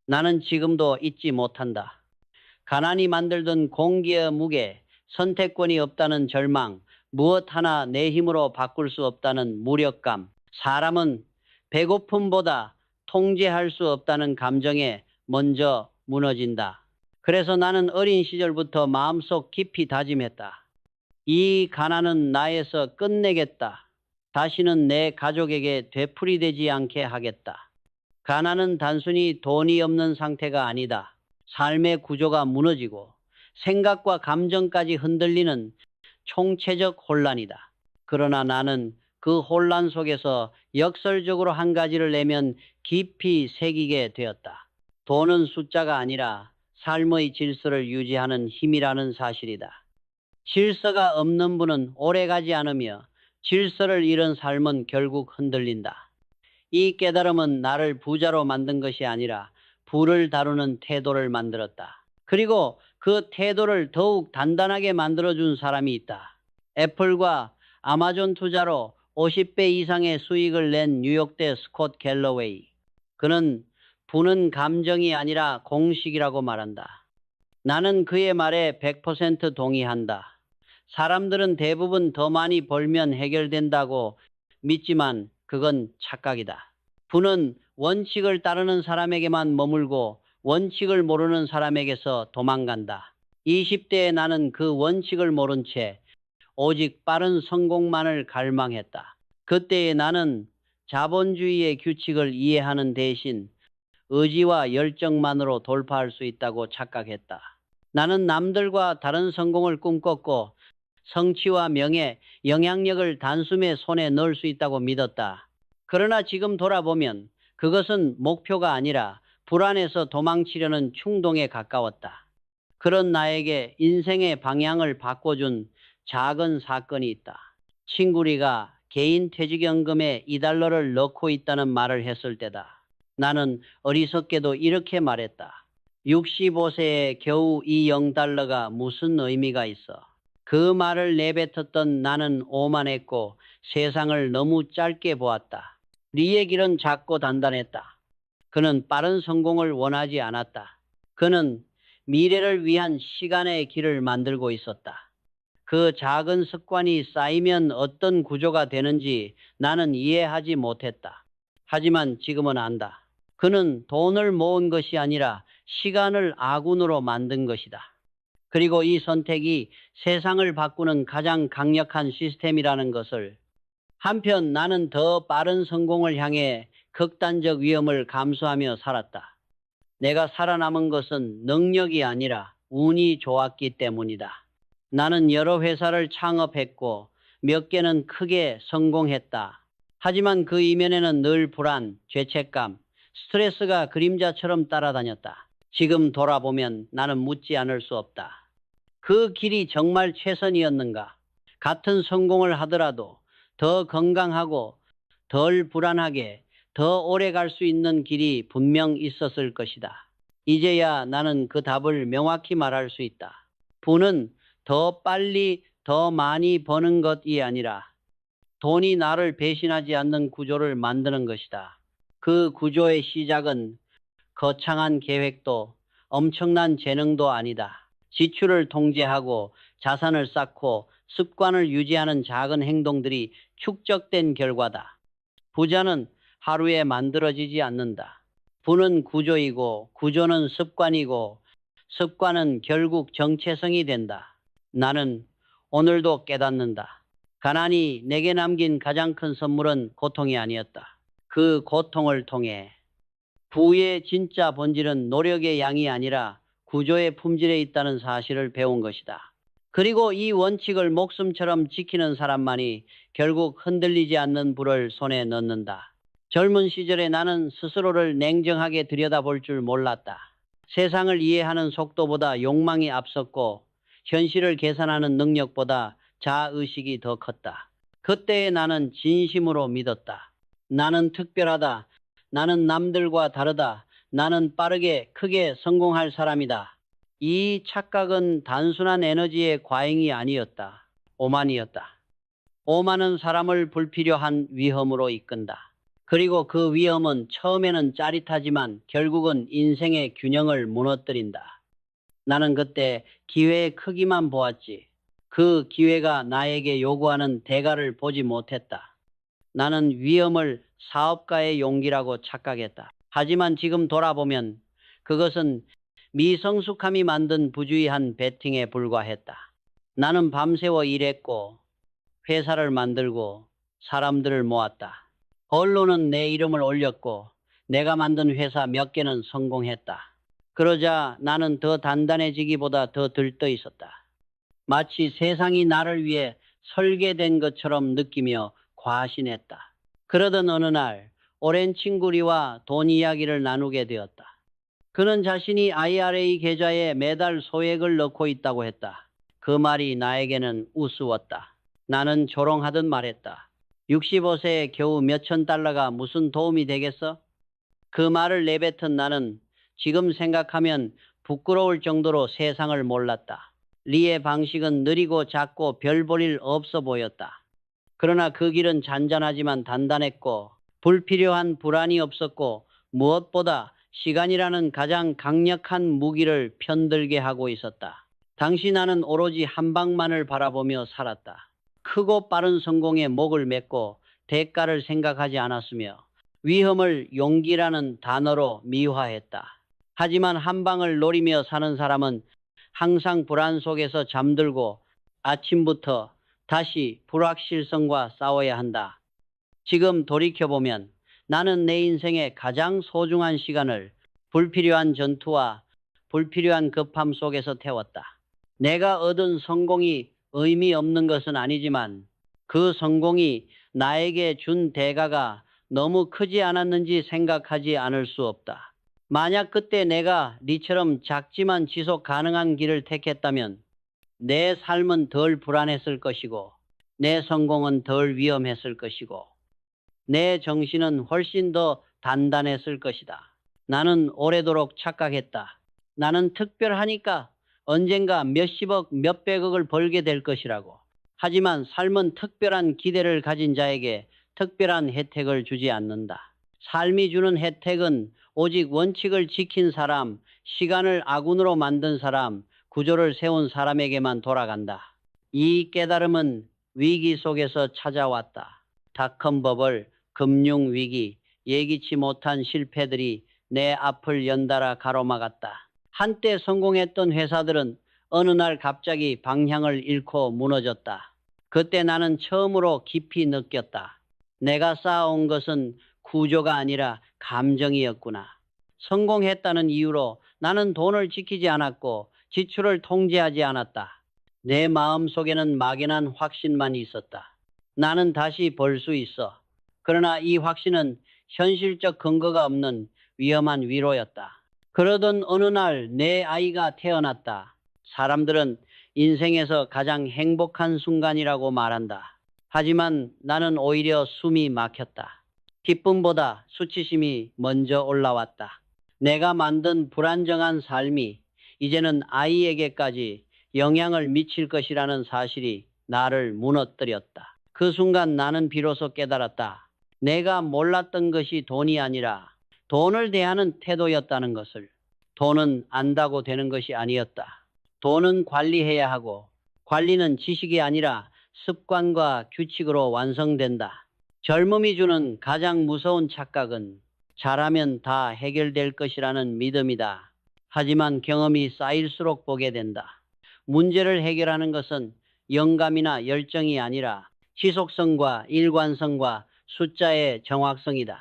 나는 지금도 잊지 못한다. 가난이 만들던 공기의 무게, 선택권이 없다는 절망, 무엇 하나 내 힘으로 바꿀 수 없다는 무력감. 사람은 배고픔보다 통제할 수 없다는 감정에 먼저 무너진다. 그래서 나는 어린 시절부터 마음속 깊이 다짐했다. 이 가난은 나에서 끝내겠다. 다시는 내 가족에게 되풀이되지 않게 하겠다. 가난은 단순히 돈이 없는 상태가 아니다. 삶의 구조가 무너지고 생각과 감정까지 흔들리는 총체적 혼란이다. 그러나 나는 그 혼란 속에서 역설적으로 한 가지를 내면 깊이 새기게 되었다. 돈은 숫자가 아니라 삶의 질서를 유지하는 힘이라는 사실이다. 질서가 없는 분은 오래가지 않으며 질서를 잃은 삶은 결국 흔들린다. 이 깨달음은 나를 부자로 만든 것이 아니라 부를 다루는 태도를 만들었다. 그리고 그 태도를 더욱 단단하게 만들어준 사람이 있다. 애플과 아마존 투자로 50배 이상의 수익을 낸 뉴욕대 스콧 갤러웨이. 그는 부는 감정이 아니라 공식이라고 말한다. 나는 그의 말에 100% 동의한다. 사람들은 대부분 더 많이 벌면 해결된다고 믿지만 그건 착각이다. 부는 원칙을 따르는 사람에게만 머물고 원칙을 모르는 사람에게서 도망간다. 20대에 나는 그 원칙을 모른 채 오직 빠른 성공만을 갈망했다. 그때의 나는 자본주의의 규칙을 이해하는 대신 의지와 열정만으로 돌파할 수 있다고 착각했다. 나는 남들과 다른 성공을 꿈꿨고 성취와 명예, 영향력을 단숨에 손에 넣을 수 있다고 믿었다. 그러나 지금 돌아보면 그것은 목표가 아니라 불안해서 도망치려는 충동에 가까웠다. 그런 나에게 인생의 방향을 바꿔준 작은 사건이 있다. 친구리가 개인 퇴직연금에 2달러를 넣고 있다는 말을 했을 때다. 나는 어리석게도 이렇게 말했다. 65세에 겨우 이 0달러가 무슨 의미가 있어. 그 말을 내뱉었던 나는 오만했고 세상을 너무 짧게 보았다. 리의 길은 작고 단단했다. 그는 빠른 성공을 원하지 않았다. 그는 미래를 위한 시간의 길을 만들고 있었다. 그 작은 습관이 쌓이면 어떤 구조가 되는지 나는 이해하지 못했다. 하지만 지금은 안다. 그는 돈을 모은 것이 아니라 시간을 아군으로 만든 것이다. 그리고 이 선택이 세상을 바꾸는 가장 강력한 시스템이라는 것을. 한편 나는 더 빠른 성공을 향해 극단적 위험을 감수하며 살았다. 내가 살아남은 것은 능력이 아니라 운이 좋았기 때문이다. 나는 여러 회사를 창업했고 몇 개는 크게 성공했다. 하지만 그 이면에는 늘 불안, 죄책감, 스트레스가 그림자처럼 따라다녔다. 지금 돌아보면 나는 묻지 않을 수 없다. 그 길이 정말 최선이었는가? 같은 성공을 하더라도 더 건강하고 덜 불안하게 더 오래 갈 수 있는 길이 분명 있었을 것이다. 이제야 나는 그 답을 명확히 말할 수 있다. 부는 더 빨리 더 많이 버는 것이 아니라 돈이 나를 배신하지 않는 구조를 만드는 것이다. 그 구조의 시작은 거창한 계획도 엄청난 재능도 아니다. 지출을 통제하고 자산을 쌓고 습관을 유지하는 작은 행동들이 축적된 결과다. 부자는 하루에 만들어지지 않는다. 부는 구조이고 구조는 습관이고 습관은 결국 정체성이 된다. 나는 오늘도 깨닫는다. 가난이 내게 남긴 가장 큰 선물은 고통이 아니었다. 그 고통을 통해 부의 진짜 본질은 노력의 양이 아니라 구조의 품질에 있다는 사실을 배운 것이다. 그리고 이 원칙을 목숨처럼 지키는 사람만이 결국 흔들리지 않는 부를 손에 넣는다. 젊은 시절에 나는 스스로를 냉정하게 들여다볼 줄 몰랐다. 세상을 이해하는 속도보다 욕망이 앞섰고 현실을 계산하는 능력보다 자의식이 더 컸다. 그때의 나는 진심으로 믿었다. 나는 특별하다. 나는 남들과 다르다. 나는 빠르게 크게 성공할 사람이다. 이 착각은 단순한 에너지의 과잉이 아니었다. 오만이었다. 오만은 사람을 불필요한 위험으로 이끈다. 그리고 그 위험은 처음에는 짜릿하지만 결국은 인생의 균형을 무너뜨린다. 나는 그때 기회의 크기만 보았지. 그 기회가 나에게 요구하는 대가를 보지 못했다. 나는 위험을 사업가의 용기라고 착각했다. 하지만 지금 돌아보면 그것은 미성숙함이 만든 부주의한 베팅에 불과했다. 나는 밤새워 일했고 회사를 만들고 사람들을 모았다. 언론은 내 이름을 올렸고 내가 만든 회사 몇 개는 성공했다. 그러자 나는 더 단단해지기보다 더 들떠 있었다. 마치 세상이 나를 위해 설계된 것처럼 느끼며 과신했다. 그러던 어느 날 오랜 친구 리와 돈 이야기를 나누게 되었다. 그는 자신이 IRA 계좌에 매달 소액을 넣고 있다고 했다. 그 말이 나에게는 우스웠다. 나는 조롱하듯 말했다. 65세에 겨우 몇천 달러가 무슨 도움이 되겠어? 그 말을 내뱉은 나는 지금 생각하면 부끄러울 정도로 세상을 몰랐다. 리의 방식은 느리고 작고 별 볼 일 없어 보였다. 그러나 그 길은 잔잔하지만 단단했고 불필요한 불안이 없었고 무엇보다 시간이라는 가장 강력한 무기를 편들게 하고 있었다. 당시 나는 오로지 한 방만을 바라보며 살았다. 크고 빠른 성공에 목을 맸고 대가를 생각하지 않았으며 위험을 용기라는 단어로 미화했다. 하지만 한 방을 노리며 사는 사람은 항상 불안 속에서 잠들고 아침부터 다시 불확실성과 싸워야 한다. 지금 돌이켜보면 나는 내 인생의 가장 소중한 시간을 불필요한 전투와 불필요한 급함 속에서 태웠다. 내가 얻은 성공이 의미 없는 것은 아니지만 그 성공이 나에게 준 대가가 너무 크지 않았는지 생각하지 않을 수 없다. 만약 그때 내가 리처럼 작지만 지속 가능한 길을 택했다면 내 삶은 덜 불안했을 것이고 내 성공은 덜 위험했을 것이고 내 정신은 훨씬 더 단단했을 것이다. 나는 오래도록 착각했다. 나는 특별하니까 언젠가 몇십억, 몇백억을 벌게 될 것이라고. 하지만 삶은 특별한 기대를 가진 자에게 특별한 혜택을 주지 않는다. 삶이 주는 혜택은 오직 원칙을 지킨 사람, 시간을 아군으로 만든 사람, 구조를 세운 사람에게만 돌아간다. 이 깨달음은 위기 속에서 찾아왔다. 닷컴 버블, 금융위기, 예기치 못한 실패들이 내 앞을 연달아 가로막았다. 한때 성공했던 회사들은 어느 날 갑자기 방향을 잃고 무너졌다. 그때 나는 처음으로 깊이 느꼈다. 내가 쌓아온 것은 구조가 아니라 감정이었구나. 성공했다는 이유로 나는 돈을 지키지 않았고 지출을 통제하지 않았다. 내 마음속에는 막연한 확신만 있었다. 나는 다시 벌 수 있어. 그러나 이 확신은 현실적 근거가 없는 위험한 위로였다. 그러던 어느 날 내 아이가 태어났다. 사람들은 인생에서 가장 행복한 순간이라고 말한다. 하지만 나는 오히려 숨이 막혔다. 기쁨보다 수치심이 먼저 올라왔다. 내가 만든 불안정한 삶이 이제는 아이에게까지 영향을 미칠 것이라는 사실이 나를 무너뜨렸다. 그 순간 나는 비로소 깨달았다. 내가 몰랐던 것이 돈이 아니라 돈을 대하는 태도였다는 것을. 돈은 안다고 되는 것이 아니었다. 돈은 관리해야 하고 관리는 지식이 아니라 습관과 규칙으로 완성된다. 젊음이 주는 가장 무서운 착각은 잘하면 다 해결될 것이라는 믿음이다. 하지만 경험이 쌓일수록 보게 된다. 문제를 해결하는 것은 영감이나 열정이 아니라 지속성과 일관성과 숫자의 정확성이다.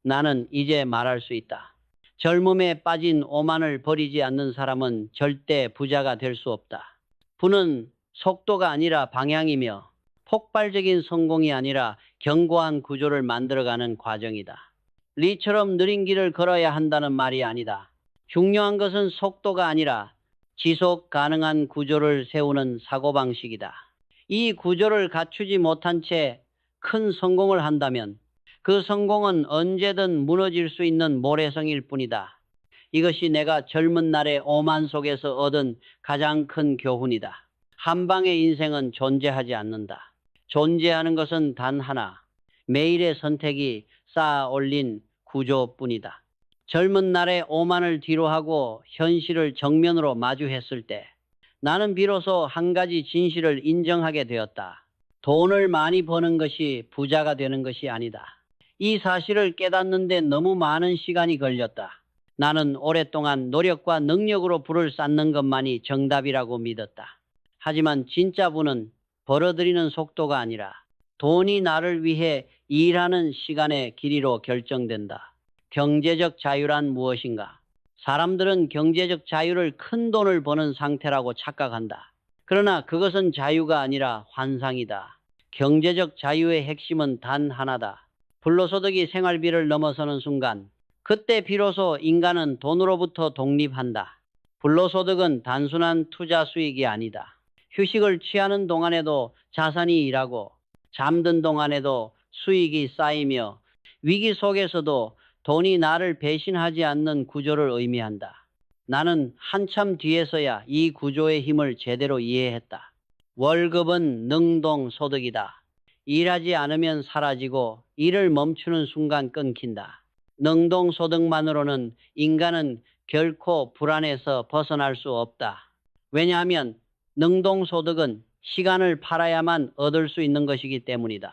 나는 이제 말할 수 있다. 젊음에 빠진 오만을 버리지 않는 사람은 절대 부자가 될 수 없다. 부는 속도가 아니라 방향이며 폭발적인 성공이 아니라 견고한 구조를 만들어가는 과정이다. 리처럼 느린 길을 걸어야 한다는 말이 아니다. 중요한 것은 속도가 아니라 지속 가능한 구조를 세우는 사고방식이다. 이 구조를 갖추지 못한 채 큰 성공을 한다면 그 성공은 언제든 무너질 수 있는 모래성일 뿐이다. 이것이 내가 젊은 날의 오만 속에서 얻은 가장 큰 교훈이다. 한 방의 인생은 존재하지 않는다. 존재하는 것은 단 하나. 매일의 선택이 쌓아 올린 구조뿐이다. 젊은 날에 오만을 뒤로하고 현실을 정면으로 마주했을 때 나는 비로소 한 가지 진실을 인정하게 되었다. 돈을 많이 버는 것이 부자가 되는 것이 아니다. 이 사실을 깨닫는데 너무 많은 시간이 걸렸다. 나는 오랫동안 노력과 능력으로 부를 쌓는 것만이 정답이라고 믿었다. 하지만 진짜 부는 벌어들이는 속도가 아니라 돈이 나를 위해 일하는 시간의 길이로 결정된다. 경제적 자유란 무엇인가? 사람들은 경제적 자유를 큰 돈을 버는 상태라고 착각한다. 그러나 그것은 자유가 아니라 환상이다. 경제적 자유의 핵심은 단 하나다. 불로소득이 생활비를 넘어서는 순간, 그때 비로소 인간은 돈으로부터 독립한다. 불로소득은 단순한 투자 수익이 아니다. 휴식을 취하는 동안에도 자산이 일하고, 잠든 동안에도 수익이 쌓이며, 위기 속에서도 돈이 나를 배신하지 않는 구조를 의미한다. 나는 한참 뒤에서야 이 구조의 힘을 제대로 이해했다. 월급은 능동소득이다. 일하지 않으면 사라지고 일을 멈추는 순간 끊긴다. 능동소득만으로는 인간은 결코 불안에서 벗어날 수 없다. 왜냐하면 능동소득은 시간을 팔아야만 얻을 수 있는 것이기 때문이다.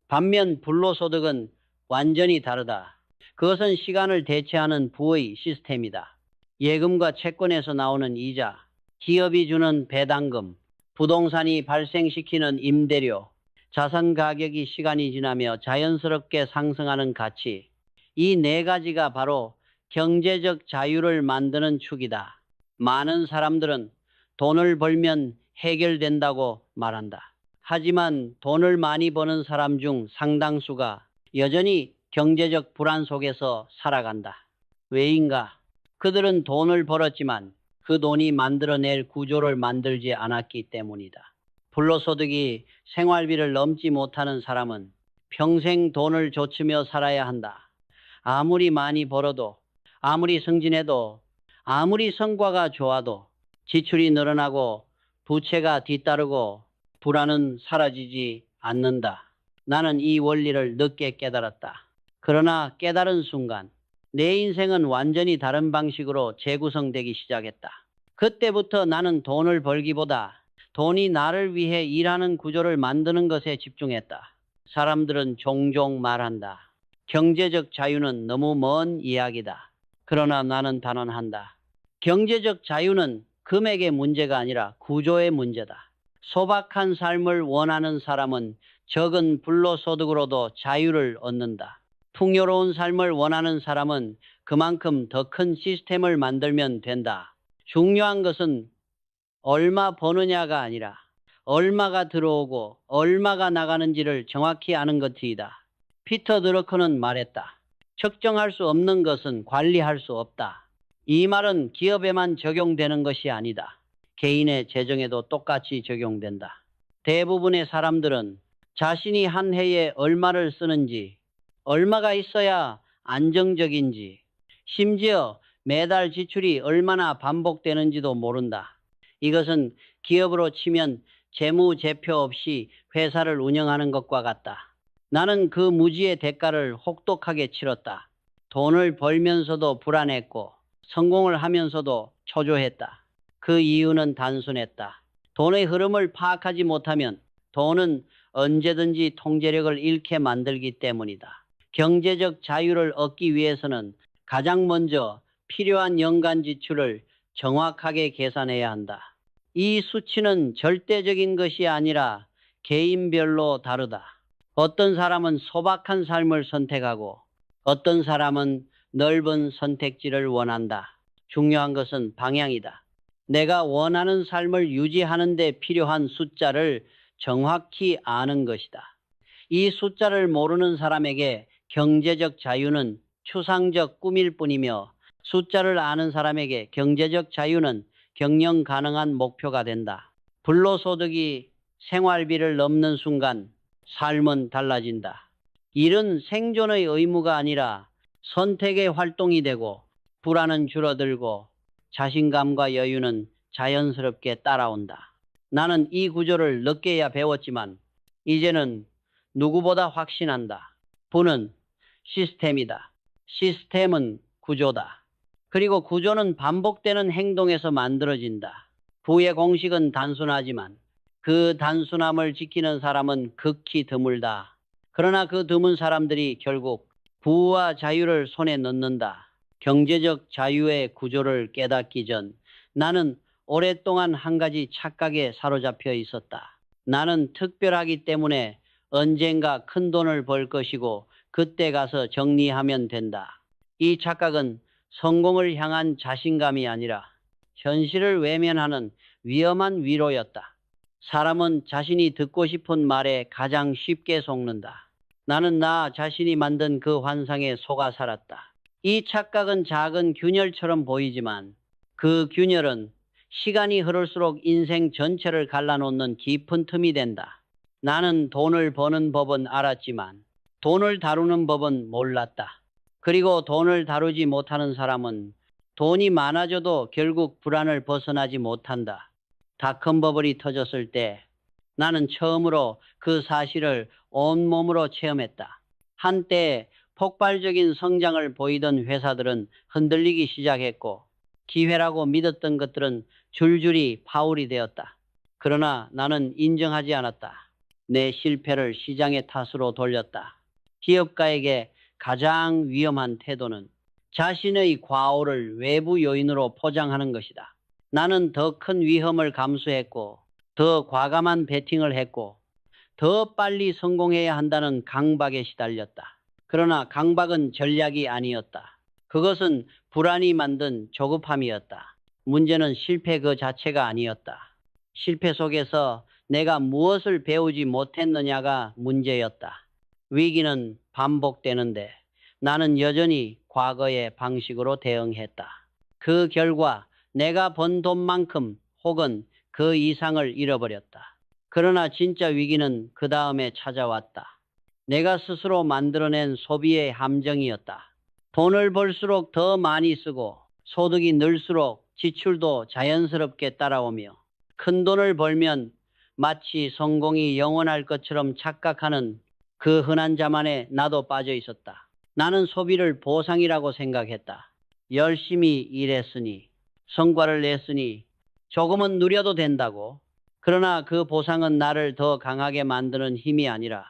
반면 불로소득은 완전히 다르다. 그것은 시간을 대체하는 부의 시스템이다. 예금과 채권에서 나오는 이자, 기업이 주는 배당금, 부동산이 발생시키는 임대료, 자산 가격이 시간이 지나며 자연스럽게 상승하는 가치, 이 네 가지가 바로 경제적 자유를 만드는 축이다. 많은 사람들은 돈을 벌면 해결된다고 말한다. 하지만 돈을 많이 버는 사람 중 상당수가 여전히 경제적 불안 속에서 살아간다. 왜인가? 그들은 돈을 벌었지만 그 돈이 만들어낼 구조를 만들지 않았기 때문이다. 불로소득이 생활비를 넘지 못하는 사람은 평생 돈을 좇으며 살아야 한다. 아무리 많이 벌어도, 아무리 승진해도, 아무리 성과가 좋아도 지출이 늘어나고 부채가 뒤따르고 불안은 사라지지 않는다. 나는 이 원리를 늦게 깨달았다. 그러나 깨달은 순간 내 인생은 완전히 다른 방식으로 재구성되기 시작했다. 그때부터 나는 돈을 벌기보다 돈이 나를 위해 일하는 구조를 만드는 것에 집중했다. 사람들은 종종 말한다. 경제적 자유는 너무 먼 이야기다. 그러나 나는 단언한다. 경제적 자유는 금액의 문제가 아니라 구조의 문제다. 소박한 삶을 원하는 사람은 적은 불로소득으로도 자유를 얻는다. 풍요로운 삶을 원하는 사람은 그만큼 더 큰 시스템을 만들면 된다. 중요한 것은 얼마 버느냐가 아니라 얼마가 들어오고 얼마가 나가는지를 정확히 아는 것이다. 피터 드러커는 말했다. 측정할 수 없는 것은 관리할 수 없다. 이 말은 기업에만 적용되는 것이 아니다. 개인의 재정에도 똑같이 적용된다. 대부분의 사람들은 자신이 한 해에 얼마를 쓰는지, 얼마가 있어야 안정적인지, 심지어 매달 지출이 얼마나 반복되는지도 모른다. 이것은 기업으로 치면 재무제표 없이 회사를 운영하는 것과 같다. 나는 그 무지의 대가를 혹독하게 치렀다. 돈을 벌면서도 불안했고 성공을 하면서도 초조했다. 그 이유는 단순했다. 돈의 흐름을 파악하지 못하면 돈은 언제든지 통제력을 잃게 만들기 때문이다. 경제적 자유를 얻기 위해서는 가장 먼저 필요한 연간 지출을 정확하게 계산해야 한다. 이 수치는 절대적인 것이 아니라 개인별로 다르다. 어떤 사람은 소박한 삶을 선택하고 어떤 사람은 넓은 선택지를 원한다. 중요한 것은 방향이다. 내가 원하는 삶을 유지하는 데 필요한 숫자를 정확히 아는 것이다. 이 숫자를 모르는 사람에게 경제적 자유는 추상적 꿈일 뿐이며 숫자를 아는 사람에게 경제적 자유는 경영 가능한 목표가 된다. 불로소득이 생활비를 넘는 순간 삶은 달라진다. 일은 생존의 의무가 아니라 선택의 활동이 되고 불안은 줄어들고 자신감과 여유는 자연스럽게 따라온다. 나는 이 구조를 늦게야 배웠지만 이제는 누구보다 확신한다. 부는 시스템이다. 시스템은 구조다. 그리고 구조는 반복되는 행동에서 만들어진다. 부의 공식은 단순하지만 그 단순함을 지키는 사람은 극히 드물다. 그러나 그 드문 사람들이 결국 부와 자유를 손에 넣는다. 경제적 자유의 구조를 깨닫기 전 나는 오랫동안 한 가지 착각에 사로잡혀 있었다. 나는 특별하기 때문에 언젠가 큰 돈을 벌 것이고 그때 가서 정리하면 된다. 이 착각은 성공을 향한 자신감이 아니라 현실을 외면하는 위험한 위로였다. 사람은 자신이 듣고 싶은 말에 가장 쉽게 속는다. 나는 나 자신이 만든 그 환상에 속아 살았다. 이 착각은 작은 균열처럼 보이지만 그 균열은 시간이 흐를수록 인생 전체를 갈라놓는 깊은 틈이 된다. 나는 돈을 버는 법은 알았지만 돈을 다루는 법은 몰랐다. 그리고 돈을 다루지 못하는 사람은 돈이 많아져도 결국 불안을 벗어나지 못한다. 닷컴 버블이 터졌을 때 나는 처음으로 그 사실을 온몸으로 체험했다. 한때 폭발적인 성장을 보이던 회사들은 흔들리기 시작했고 기회라고 믿었던 것들은 줄줄이 파울이 되었다. 그러나 나는 인정하지 않았다. 내 실패를 시장의 탓으로 돌렸다. 기업가에게 가장 위험한 태도는 자신의 과오를 외부 요인으로 포장하는 것이다. 나는 더 큰 위험을 감수했고 더 과감한 베팅을 했고 더 빨리 성공해야 한다는 강박에 시달렸다. 그러나 강박은 전략이 아니었다. 그것은 불안이 만든 조급함이었다. 문제는 실패 그 자체가 아니었다. 실패 속에서 내가 무엇을 배우지 못했느냐가 문제였다. 위기는 반복되는데 나는 여전히 과거의 방식으로 대응했다. 그 결과 내가 번 돈만큼 혹은 그 이상을 잃어버렸다. 그러나 진짜 위기는 그 다음에 찾아왔다. 내가 스스로 만들어낸 소비의 함정이었다. 돈을 벌수록 더 많이 쓰고 소득이 늘수록 지출도 자연스럽게 따라오며 큰 돈을 벌면 마치 성공이 영원할 것처럼 착각하는 그 흔한 자만에 나도 빠져 있었다. 나는 소비를 보상이라고 생각했다. 열심히 일했으니, 성과를 냈으니 조금은 누려도 된다고. 그러나 그 보상은 나를 더 강하게 만드는 힘이 아니라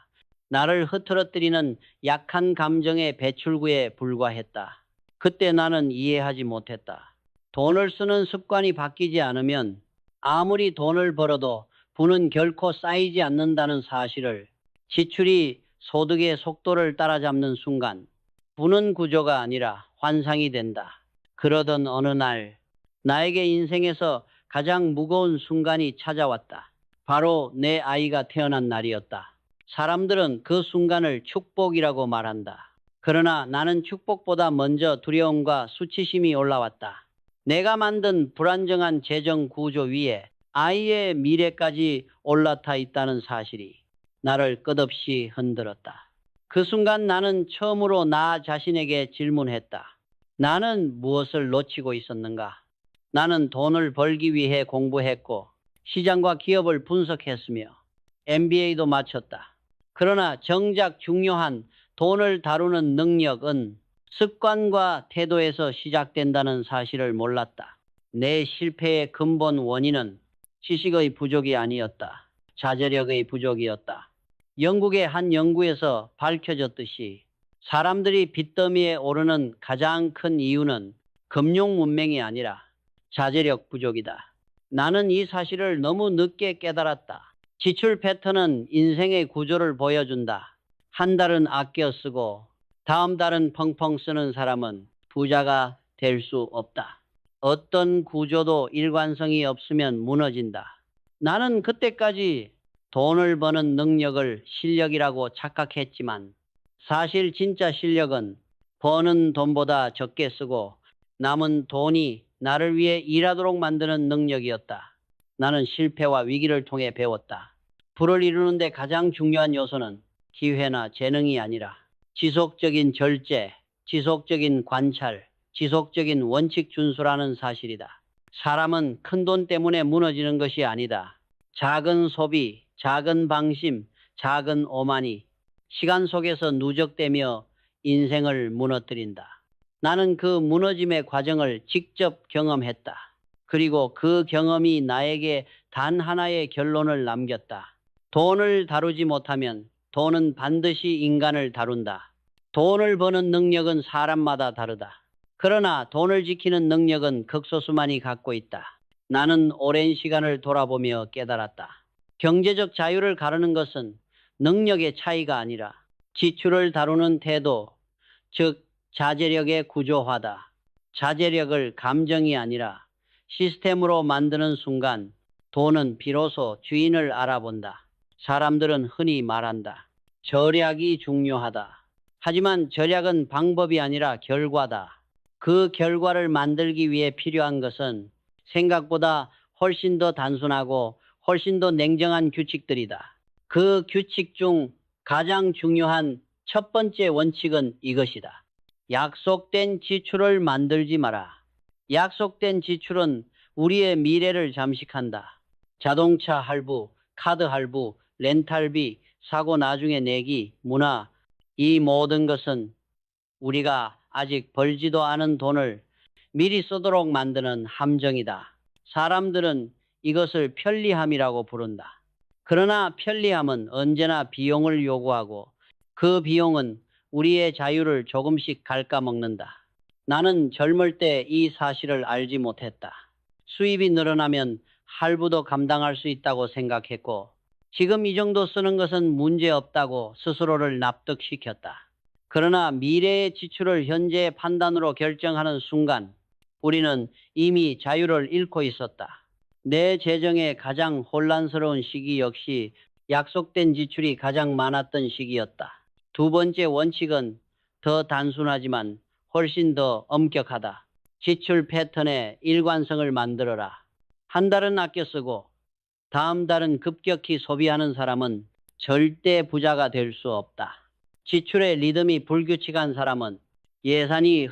나를 흐트러뜨리는 약한 감정의 배출구에 불과했다. 그때 나는 이해하지 못했다. 돈을 쓰는 습관이 바뀌지 않으면 아무리 돈을 벌어도 부는 결코 쌓이지 않는다는 사실을, 지출이 소득의 속도를 따라잡는 순간 부는 구조가 아니라 환상이 된다. 그러던 어느 날 나에게 인생에서 가장 무거운 순간이 찾아왔다. 바로 내 아이가 태어난 날이었다. 사람들은 그 순간을 축복이라고 말한다. 그러나 나는 축복보다 먼저 두려움과 수치심이 올라왔다. 내가 만든 불안정한 재정 구조 위에 아이의 미래까지 올라타 있다는 사실이 나를 끝없이 흔들었다. 그 순간 나는 처음으로 나 자신에게 질문했다. 나는 무엇을 놓치고 있었는가? 나는 돈을 벌기 위해 공부했고 시장과 기업을 분석했으며 MBA도 마쳤다. 그러나 정작 중요한 돈을 다루는 능력은 습관과 태도에서 시작된다는 사실을 몰랐다. 내 실패의 근본 원인은 지식의 부족이 아니었다. 자제력의 부족이었다. 영국의 한 연구에서 밝혀졌듯이 사람들이 빚더미에 오르는 가장 큰 이유는 금융 문맹이 아니라 자제력 부족이다. 나는 이 사실을 너무 늦게 깨달았다. 지출 패턴은 인생의 구조를 보여준다. 한 달은 아껴 쓰고 다음 달은 펑펑 쓰는 사람은 부자가 될 수 없다. 어떤 구조도 일관성이 없으면 무너진다. 나는 그때까지 돈을 버는 능력을 실력이라고 착각했지만 사실 진짜 실력은 버는 돈보다 적게 쓰고 남은 돈이 나를 위해 일하도록 만드는 능력이었다. 나는 실패와 위기를 통해 배웠다. 부를 이루는데 가장 중요한 요소는 기회나 재능이 아니라 지속적인 절제, 지속적인 관찰, 지속적인 원칙 준수라는 사실이다. 사람은 큰 돈 때문에 무너지는 것이 아니다. 작은 소비, 작은 방심, 작은 오만이 시간 속에서 누적되며 인생을 무너뜨린다. 나는 그 무너짐의 과정을 직접 경험했다. 그리고 그 경험이 나에게 단 하나의 결론을 남겼다. 돈을 다루지 못하면 돈은 반드시 인간을 다룬다. 돈을 버는 능력은 사람마다 다르다. 그러나 돈을 지키는 능력은 극소수만이 갖고 있다. 나는 오랜 시간을 돌아보며 깨달았다. 경제적 자유를 가르는 것은 능력의 차이가 아니라 지출을 다루는 태도, 즉 자제력의 구조화다. 자제력을 감정이 아니라 시스템으로 만드는 순간 돈은 비로소 주인을 알아본다. 사람들은 흔히 말한다. 절약이 중요하다. 하지만 절약은 방법이 아니라 결과다. 그 결과를 만들기 위해 필요한 것은 생각보다 훨씬 더 단순하고 훨씬 더 냉정한 규칙들이다. 그 규칙 중 가장 중요한 첫 번째 원칙은 이것이다. 약속된 지출을 만들지 마라. 약속된 지출은 우리의 미래를 잠식한다. 자동차 할부, 카드 할부, 렌탈비, 사고 나중에 내기, 문화, 이 모든 것은 우리가 아직 벌지도 않은 돈을 미리 쓰도록 만드는 함정이다. 사람들은 이것을 편리함이라고 부른다. 그러나 편리함은 언제나 비용을 요구하고 그 비용은 우리의 자유를 조금씩 갉아먹는다. 나는 젊을 때 이 사실을 알지 못했다. 수입이 늘어나면 할부도 감당할 수 있다고 생각했고 지금 이 정도 쓰는 것은 문제없다고 스스로를 납득시켰다. 그러나 미래의 지출을 현재의 판단으로 결정하는 순간 우리는 이미 자유를 잃고 있었다. 내 재정의 가장 혼란스러운 시기 역시 약속된 지출이 가장 많았던 시기였다. 두 번째 원칙은 더 단순하지만 훨씬 더 엄격하다. 지출 패턴의 일관성을 만들어라. 한 달은 아껴 쓰고 다음 달은 급격히 소비하는 사람은 절대 부자가 될 수 없다. 지출의 리듬이 불규칙한 사람은 예산이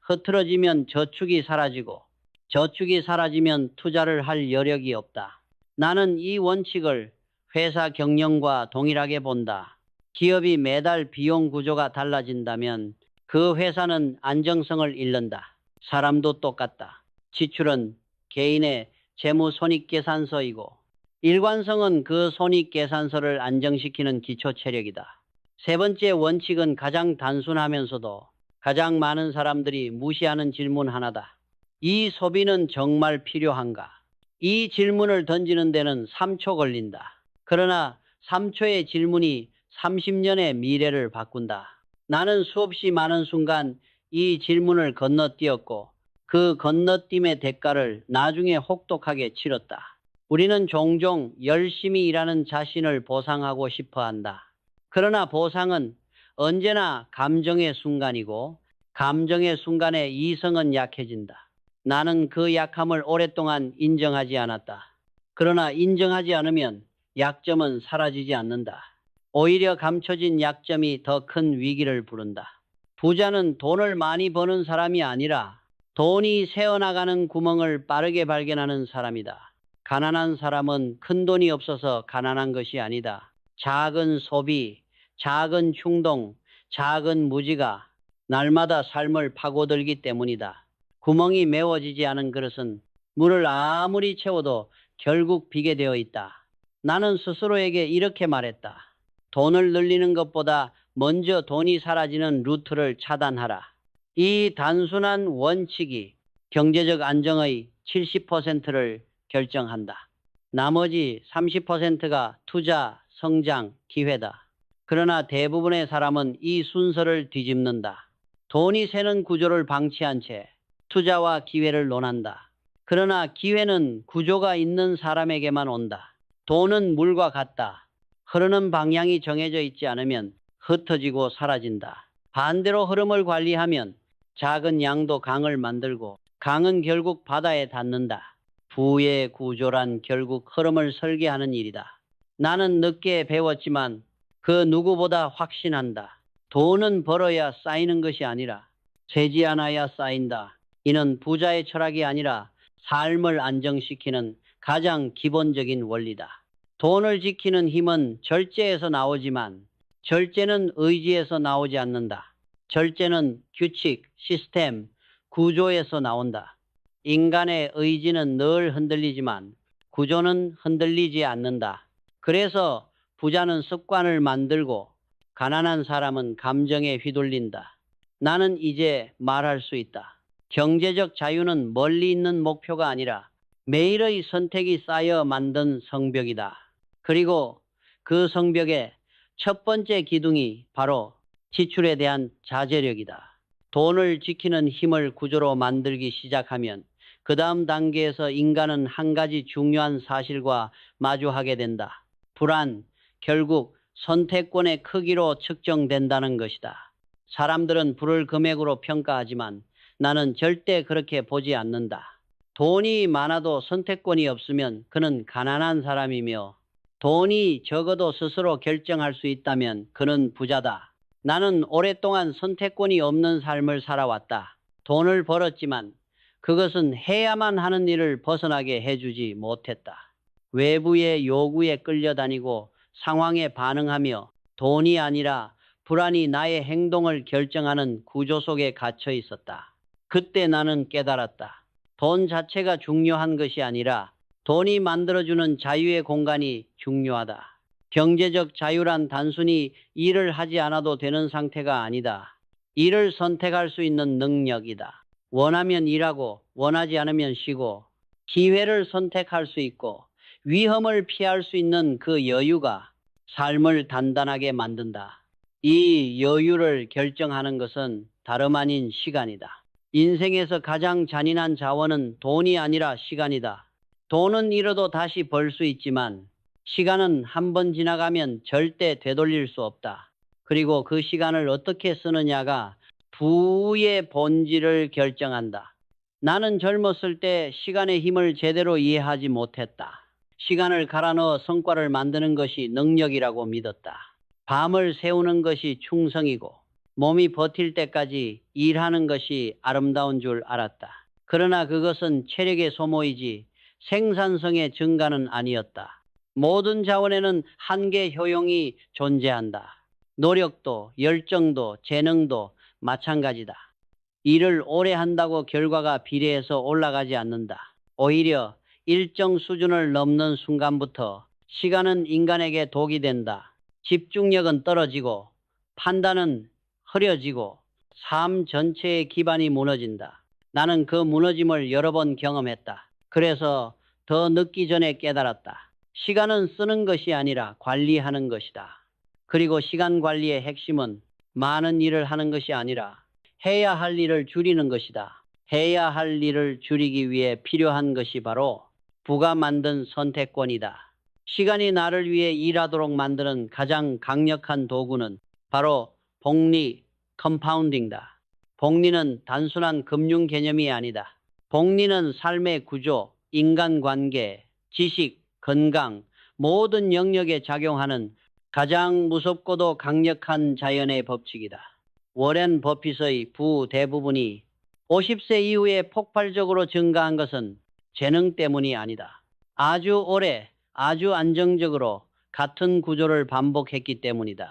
흐트러지면 저축이 사라지고 저축이 사라지면 투자를 할 여력이 없다. 나는 이 원칙을 회사 경영과 동일하게 본다. 기업이 매달 비용 구조가 달라진다면 그 회사는 안정성을 잃는다. 사람도 똑같다. 지출은 개인의 재무 손익계산서이고 일관성은 그 손익계산서를 안정시키는 기초 체력이다. 세 번째 원칙은 가장 단순하면서도 가장 많은 사람들이 무시하는 질문 하나다. 이 소비는 정말 필요한가? 이 질문을 던지는 데는 3초 걸린다. 그러나 3초의 질문이 30년의 미래를 바꾼다. 나는 수없이 많은 순간 이 질문을 건너뛰었고 그 건너뛰임의 대가를 나중에 혹독하게 치렀다. 우리는 종종 열심히 일하는 자신을 보상하고 싶어 한다. 그러나 보상은 언제나 감정의 순간이고 감정의 순간에 이성은 약해진다. 나는 그 약함을 오랫동안 인정하지 않았다. 그러나 인정하지 않으면 약점은 사라지지 않는다. 오히려 감춰진 약점이 더 큰 위기를 부른다. 부자는 돈을 많이 버는 사람이 아니라 돈이 새어나가는 구멍을 빠르게 발견하는 사람이다. 가난한 사람은 큰 돈이 없어서 가난한 것이 아니다. 작은 소비, 작은 충동, 작은 무지가 날마다 삶을 파고들기 때문이다. 구멍이 메워지지 않은 그릇은 물을 아무리 채워도 결국 비게 되어 있다. 나는 스스로에게 이렇게 말했다. 돈을 늘리는 것보다 먼저 돈이 사라지는 루트를 차단하라. 이 단순한 원칙이 경제적 안정의 70%를 결정한다. 나머지 30%가 투자, 성장, 기회다. 그러나 대부분의 사람은 이 순서를 뒤집는다. 돈이 새는 구조를 방치한 채 투자와 기회를 논한다. 그러나 기회는 구조가 있는 사람에게만 온다. 돈은 물과 같다. 흐르는 방향이 정해져 있지 않으면 흩어지고 사라진다. 반대로 흐름을 관리하면 작은 양도 강을 만들고 강은 결국 바다에 닿는다. 부의 구조란 결국 흐름을 설계하는 일이다. 나는 늦게 배웠지만 그 누구보다 확신한다. 돈은 벌어야 쌓이는 것이 아니라 세지 않아야 쌓인다. 이는 부자의 철학이 아니라 삶을 안정시키는 가장 기본적인 원리다. 돈을 지키는 힘은 절제에서 나오지만 절제는 의지에서 나오지 않는다. 절제는 규칙, 시스템, 구조에서 나온다. 인간의 의지는 늘 흔들리지만 구조는 흔들리지 않는다. 그래서 부자는 습관을 만들고 가난한 사람은 감정에 휘둘린다. 나는 이제 말할 수 있다. 경제적 자유는 멀리 있는 목표가 아니라 매일의 선택이 쌓여 만든 성벽이다. 그리고 그 성벽의 첫 번째 기둥이 바로 지출에 대한 자제력이다. 돈을 지키는 힘을 구조로 만들기 시작하면 그 다음 단계에서 인간은 한 가지 중요한 사실과 마주하게 된다. 불안, 결국 선택권의 크기로 측정된다는 것이다. 사람들은 부를 금액으로 평가하지만 나는 절대 그렇게 보지 않는다. 돈이 많아도 선택권이 없으면 그는 가난한 사람이며 돈이 적어도 스스로 결정할 수 있다면 그는 부자다. 나는 오랫동안 선택권이 없는 삶을 살아왔다. 돈을 벌었지만 그것은 해야만 하는 일을 벗어나게 해주지 못했다. 외부의 요구에 끌려다니고 상황에 반응하며 돈이 아니라 불안이 나의 행동을 결정하는 구조 속에 갇혀 있었다. 그때 나는 깨달았다. 돈 자체가 중요한 것이 아니라 돈이 만들어주는 자유의 공간이 중요하다. 경제적 자유란 단순히 일을 하지 않아도 되는 상태가 아니다. 일을 선택할 수 있는 능력이다. 원하면 일하고 원하지 않으면 쉬고 기회를 선택할 수 있고 위험을 피할 수 있는 그 여유가 삶을 단단하게 만든다. 이 여유를 결정하는 것은 다름 아닌 시간이다. 인생에서 가장 잔인한 자원은 돈이 아니라 시간이다. 돈은 잃어도 다시 벌 수 있지만 시간은 한 번 지나가면 절대 되돌릴 수 없다. 그리고 그 시간을 어떻게 쓰느냐가 부의 본질을 결정한다. 나는 젊었을 때 시간의 힘을 제대로 이해하지 못했다. 시간을 갈아 넣어 성과를 만드는 것이 능력이라고 믿었다. 밤을 새우는 것이 충성이고 몸이 버틸 때까지 일하는 것이 아름다운 줄 알았다. 그러나 그것은 체력의 소모이지 생산성의 증가는 아니었다. 모든 자원에는 한계 효용이 존재한다. 노력도, 열정도, 재능도 마찬가지다. 일을 오래 한다고 결과가 비례해서 올라가지 않는다. 오히려 일정 수준을 넘는 순간부터 시간은 인간에게 독이 된다. 집중력은 떨어지고 판단은 흐려지고 삶 전체의 기반이 무너진다. 나는 그 무너짐을 여러 번 경험했다. 그래서 더 늦기 전에 깨달았다. 시간은 쓰는 것이 아니라 관리하는 것이다. 그리고 시간 관리의 핵심은 많은 일을 하는 것이 아니라 해야 할 일을 줄이는 것이다. 해야 할 일을 줄이기 위해 필요한 것이 바로 부가 만든 선택권이다. 시간이 나를 위해 일하도록 만드는 가장 강력한 도구는 바로 복리, 컴파운딩이다. 복리는 단순한 금융 개념이 아니다. 복리는 삶의 구조, 인간관계, 지식, 건강, 모든 영역에 작용하는 가장 무섭고도 강력한 자연의 법칙이다. 워렌 버핏의 부 대부분이 50세 이후에 폭발적으로 증가한 것은 재능 때문이 아니다. 아주 오래, 아주 안정적으로 같은 구조를 반복했기 때문이다.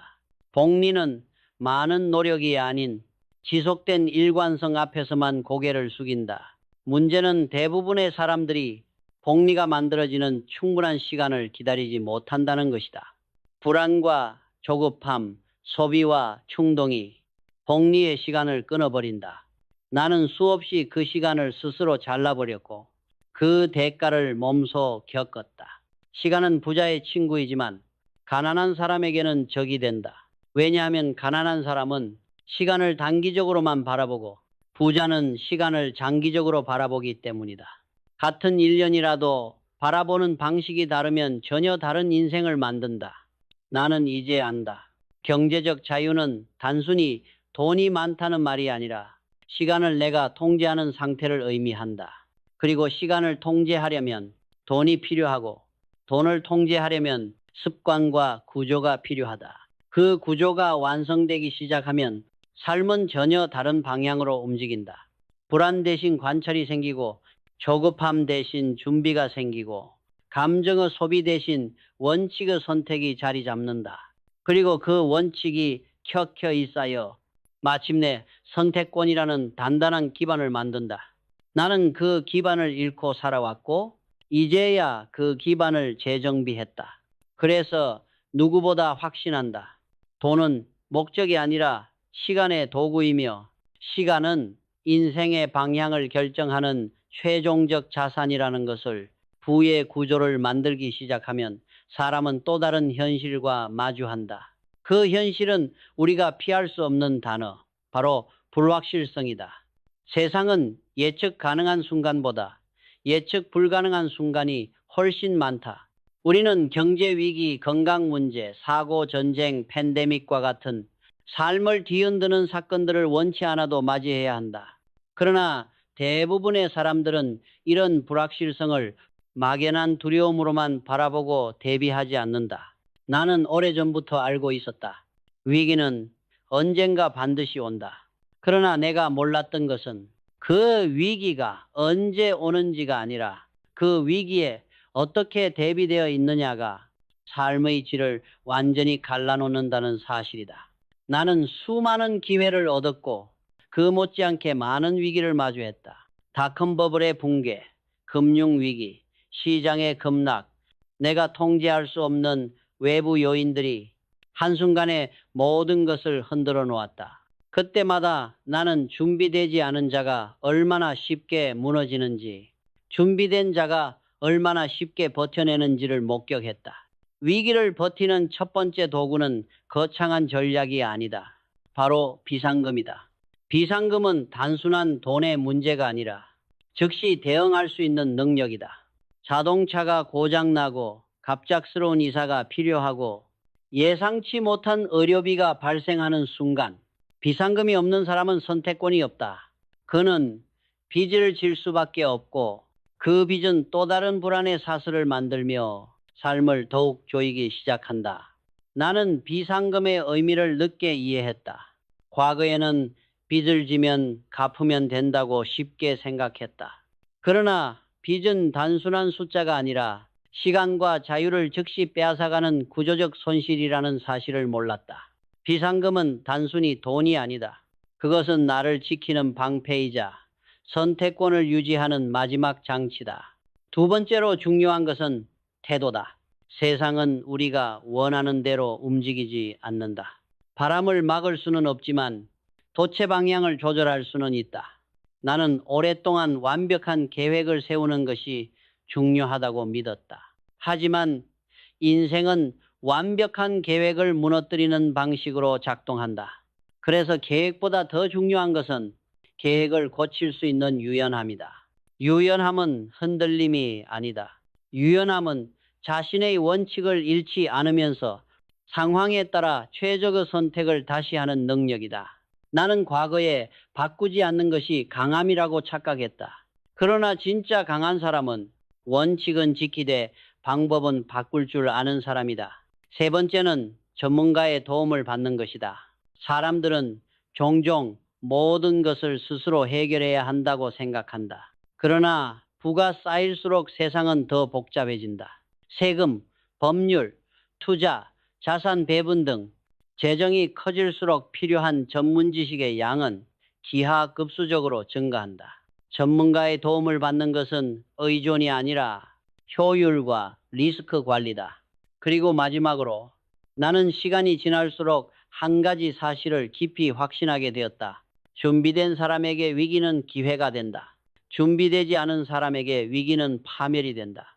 복리는 많은 노력이 아닌 지속된 일관성 앞에서만 고개를 숙인다. 문제는 대부분의 사람들이 복리가 만들어지는 충분한 시간을 기다리지 못한다는 것이다. 불안과 조급함, 소비와 충동이 복리의 시간을 끊어버린다. 나는 수없이 그 시간을 스스로 잘라버렸고 그 대가를 몸소 겪었다. 시간은 부자의 친구이지만 가난한 사람에게는 적이 된다. 왜냐하면 가난한 사람은 시간을 단기적으로만 바라보고 부자는 시간을 장기적으로 바라보기 때문이다. 같은 1년이라도 바라보는 방식이 다르면 전혀 다른 인생을 만든다. 나는 이제 안다. 경제적 자유는 단순히 돈이 많다는 말이 아니라 시간을 내가 통제하는 상태를 의미한다. 그리고 시간을 통제하려면 돈이 필요하고 돈을 통제하려면 습관과 구조가 필요하다. 그 구조가 완성되기 시작하면 삶은 전혀 다른 방향으로 움직인다. 불안 대신 관찰이 생기고 조급함 대신 준비가 생기고 감정의 소비 대신 원칙의 선택이 자리 잡는다. 그리고 그 원칙이 켜켜이 쌓여 마침내 선택권이라는 단단한 기반을 만든다. 나는 그 기반을 잃고 살아왔고 이제야 그 기반을 재정비했다. 그래서 누구보다 확신한다. 돈은 목적이 아니라 시간의 도구이며 시간은 인생의 방향을 결정하는 최종적 자산이라는 것을 부의 구조를 만들기 시작하면 사람은 또 다른 현실과 마주한다. 그 현실은 우리가 피할 수 없는 단어, 바로 불확실성이다. 세상은 예측 가능한 순간보다 예측 불가능한 순간이 훨씬 많다. 우리는 경제 위기, 건강 문제, 사고, 전쟁, 팬데믹과 같은 삶을 뒤흔드는 사건들을 원치 않아도 맞이해야 한다. 그러나 대부분의 사람들은 이런 불확실성을 막연한 두려움으로만 바라보고 대비하지 않는다. 나는 오래전부터 알고 있었다. 위기는 언젠가 반드시 온다. 그러나 내가 몰랐던 것은 그 위기가 언제 오는지가 아니라 그 위기에 어떻게 대비되어 있느냐가 삶의 질을 완전히 갈라놓는다는 사실이다. 나는 수많은 기회를 얻었고 그 못지않게 많은 위기를 마주했다. 닷컴 버블의 붕괴, 금융위기, 시장의 급락, 내가 통제할 수 없는 외부 요인들이 한순간에 모든 것을 흔들어 놓았다. 그때마다 나는 준비되지 않은 자가 얼마나 쉽게 무너지는지, 준비된 자가 얼마나 쉽게 버텨내는지를 목격했다. 위기를 버티는 첫 번째 도구는 거창한 전략이 아니다. 바로 비상금이다. 비상금은 단순한 돈의 문제가 아니라 즉시 대응할 수 있는 능력이다. 자동차가 고장나고 갑작스러운 이사가 필요하고 예상치 못한 의료비가 발생하는 순간 비상금이 없는 사람은 선택권이 없다. 그는 빚을 질 수밖에 없고 그 빚은 또 다른 불안의 사슬을 만들며 삶을 더욱 조이기 시작한다. 나는 비상금의 의미를 늦게 이해했다. 과거에는 빚을 지면 갚으면 된다고 쉽게 생각했다. 그러나 빚은 단순한 숫자가 아니라 시간과 자유를 즉시 빼앗아가는 구조적 손실이라는 사실을 몰랐다. 비상금은 단순히 돈이 아니다. 그것은 나를 지키는 방패이자 선택권을 유지하는 마지막 장치다. 두 번째로 중요한 것은 태도다. 세상은 우리가 원하는 대로 움직이지 않는다. 바람을 막을 수는 없지만 도체 방향을 조절할 수는 있다. 나는 오랫동안 완벽한 계획을 세우는 것이 중요하다고 믿었다. 하지만 인생은 완벽한 계획을 무너뜨리는 방식으로 작동한다. 그래서 계획보다 더 중요한 것은 계획을 고칠 수 있는 유연함이다. 유연함은 흔들림이 아니다. 유연함은 자신의 원칙을 잃지 않으면서 상황에 따라 최적의 선택을 다시 하는 능력이다. 나는 과거에 바꾸지 않는 것이 강함이라고 착각했다. 그러나 진짜 강한 사람은 원칙은 지키되 방법은 바꿀 줄 아는 사람이다. 세 번째는 전문가의 도움을 받는 것이다. 사람들은 종종 모든 것을 스스로 해결해야 한다고 생각한다. 그러나 부가 쌓일수록 세상은 더 복잡해진다. 세금, 법률, 투자, 자산 배분 등 재정이 커질수록 필요한 전문 지식의 양은 기하급수적으로 증가한다. 전문가의 도움을 받는 것은 의존이 아니라 효율과 리스크 관리다. 그리고 마지막으로 나는 시간이 지날수록 한 가지 사실을 깊이 확신하게 되었다. 준비된 사람에게 위기는 기회가 된다. 준비되지 않은 사람에게 위기는 파멸이 된다.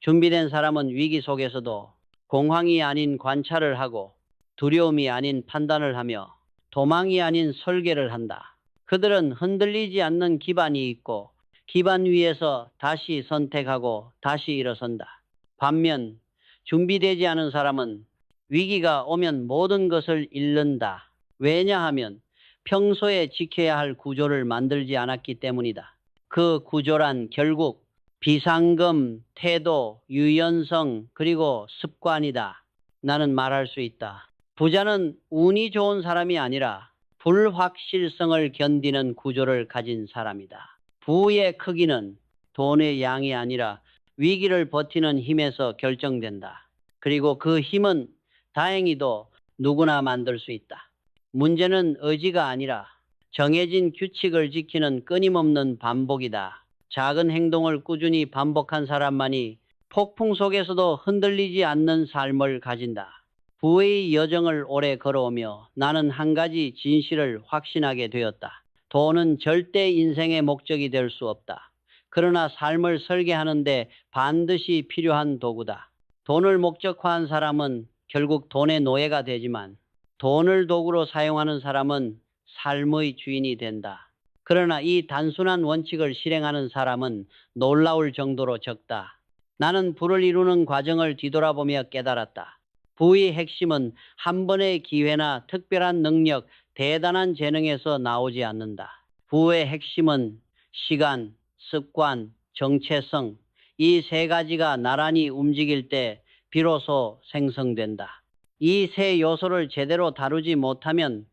준비된 사람은 위기 속에서도 공황이 아닌 관찰을 하고 두려움이 아닌 판단을 하며 도망이 아닌 설계를 한다. 그들은 흔들리지 않는 기반이 있고 기반 위에서 다시 선택하고 다시 일어선다. 반면 준비되지 않은 사람은 위기가 오면 모든 것을 잃는다. 왜냐하면 평소에 지켜야 할 구조를 만들지 않았기 때문이다. 그 구조란 결국 비상금, 태도, 유연성, 그리고 습관이다. 나는 말할 수 있다. 부자는 운이 좋은 사람이 아니라 불확실성을 견디는 구조를 가진 사람이다. 부의 크기는 돈의 양이 아니라 위기를 버티는 힘에서 결정된다. 그리고 그 힘은 다행히도 누구나 만들 수 있다. 문제는 의지가 아니라 정해진 규칙을 지키는 끊임없는 반복이다. 작은 행동을 꾸준히 반복한 사람만이 폭풍 속에서도 흔들리지 않는 삶을 가진다. 부의 여정을 오래 걸어오며 나는 한 가지 진실을 확신하게 되었다. 돈은 절대 인생의 목적이 될 수 없다. 그러나 삶을 설계하는데 반드시 필요한 도구다. 돈을 목적화한 사람은 결국 돈의 노예가 되지만 돈을 도구로 사용하는 사람은 삶의 주인이 된다. 그러나 이 단순한 원칙을 실행하는 사람은 놀라울 정도로 적다. 나는 부를 이루는 과정을 뒤돌아보며 깨달았다. 부의 핵심은 한 번의 기회나 특별한 능력, 대단한 재능에서 나오지 않는다. 부의 핵심은 시간, 습관, 정체성, 이 세 가지가 나란히 움직일 때 비로소 생성된다. 이 세 요소를 제대로 다루지 못하면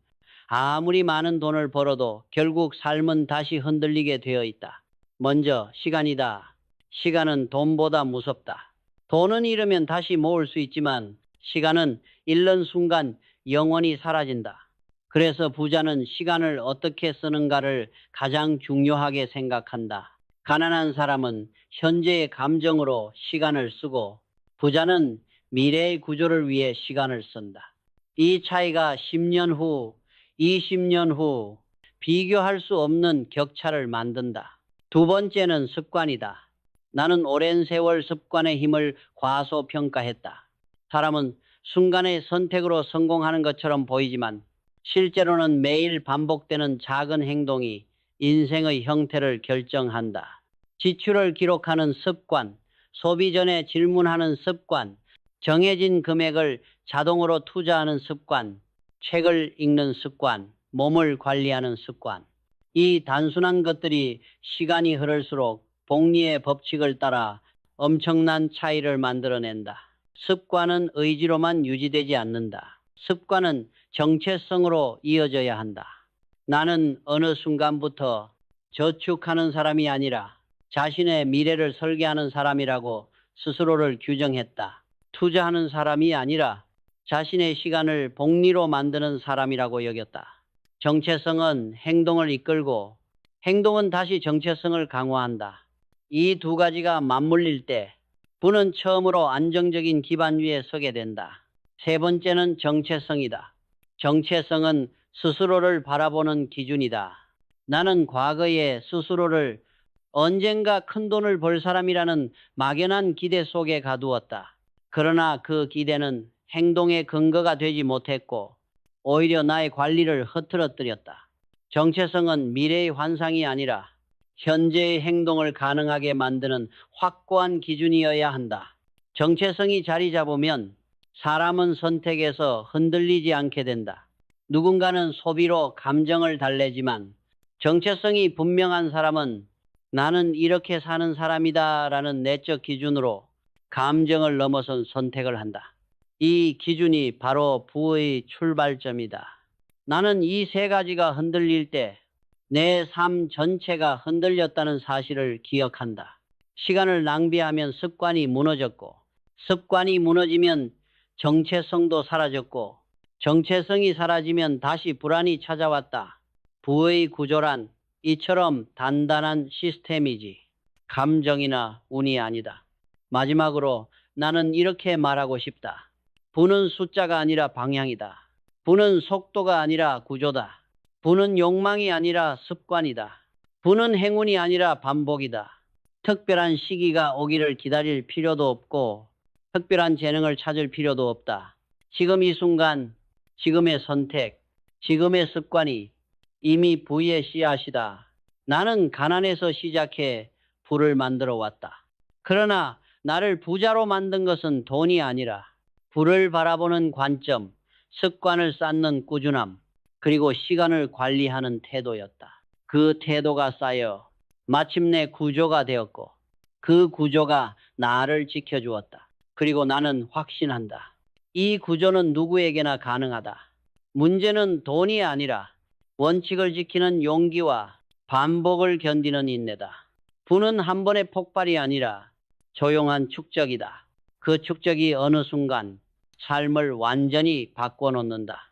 아무리 많은 돈을 벌어도 결국 삶은 다시 흔들리게 되어 있다. 먼저 시간이다. 시간은 돈보다 무섭다. 돈은 잃으면 다시 모을 수 있지만 시간은 잃는 순간 영원히 사라진다. 그래서 부자는 시간을 어떻게 쓰는가를 가장 중요하게 생각한다. 가난한 사람은 현재의 감정으로 시간을 쓰고 부자는 미래의 구조를 위해 시간을 쓴다. 이 차이가 10년 후, 20년 후 비교할 수 없는 격차를 만든다. 두 번째는 습관이다. 나는 오랜 세월 습관의 힘을 과소평가했다. 사람은 순간의 선택으로 성공하는 것처럼 보이지만 실제로는 매일 반복되는 작은 행동이 인생의 형태를 결정한다. 지출을 기록하는 습관, 소비 전에 질문하는 습관, 정해진 금액을 자동으로 투자하는 습관, 책을 읽는 습관, 몸을 관리하는 습관. 이 단순한 것들이 시간이 흐를수록 복리의 법칙을 따라 엄청난 차이를 만들어낸다. 습관은 의지로만 유지되지 않는다. 습관은 정체성으로 이어져야 한다. 나는 어느 순간부터 저축하는 사람이 아니라 자신의 미래를 설계하는 사람이라고 스스로를 규정했다. 투자하는 사람이 아니라 자신의 시간을 복리로 만드는 사람이라고 여겼다. 정체성은 행동을 이끌고 행동은 다시 정체성을 강화한다. 이 두 가지가 맞물릴 때 부는 처음으로 안정적인 기반 위에 서게 된다. 세 번째는 정체성이다. 정체성은 스스로를 바라보는 기준이다. 나는 과거에 스스로를 언젠가 큰 돈을 벌 사람이라는 막연한 기대 속에 가두었다. 그러나 그 기대는 행동의 근거가 되지 못했고 오히려 나의 관리를 흐트러뜨렸다. 정체성은 미래의 환상이 아니라 현재의 행동을 가능하게 만드는 확고한 기준이어야 한다. 정체성이 자리 잡으면 사람은 선택에서 흔들리지 않게 된다. 누군가는 소비로 감정을 달래지만 정체성이 분명한 사람은 나는 이렇게 사는 사람이다라는 내적 기준으로 감정을 넘어선 선택을 한다. 이 기준이 바로 부의 출발점이다. 나는 이 세 가지가 흔들릴 때 내 삶 전체가 흔들렸다는 사실을 기억한다. 시간을 낭비하면 습관이 무너졌고, 습관이 무너지면 정체성도 사라졌고, 정체성이 사라지면 다시 불안이 찾아왔다. 부의 구조란 이처럼 단단한 시스템이지 감정이나 운이 아니다. 마지막으로 나는 이렇게 말하고 싶다. 부는 숫자가 아니라 방향이다. 부는 속도가 아니라 구조다. 부는 욕망이 아니라 습관이다. 부는 행운이 아니라 반복이다. 특별한 시기가 오기를 기다릴 필요도 없고 특별한 재능을 찾을 필요도 없다. 지금 이 순간, 지금의 선택, 지금의 습관이 이미 부의 씨앗이다. 나는 가난에서 시작해 부를 만들어 왔다. 그러나 나를 부자로 만든 것은 돈이 아니라 부를 바라보는 관점, 습관을 쌓는 꾸준함, 그리고 시간을 관리하는 태도였다. 그 태도가 쌓여 마침내 구조가 되었고 그 구조가 나를 지켜주었다. 그리고 나는 확신한다. 이 구조는 누구에게나 가능하다. 문제는 돈이 아니라 원칙을 지키는 용기와 반복을 견디는 인내다. 부는 한 번의 폭발이 아니라 조용한 축적이다. 그 축적이 어느 순간 삶을 완전히 바꿔놓는다.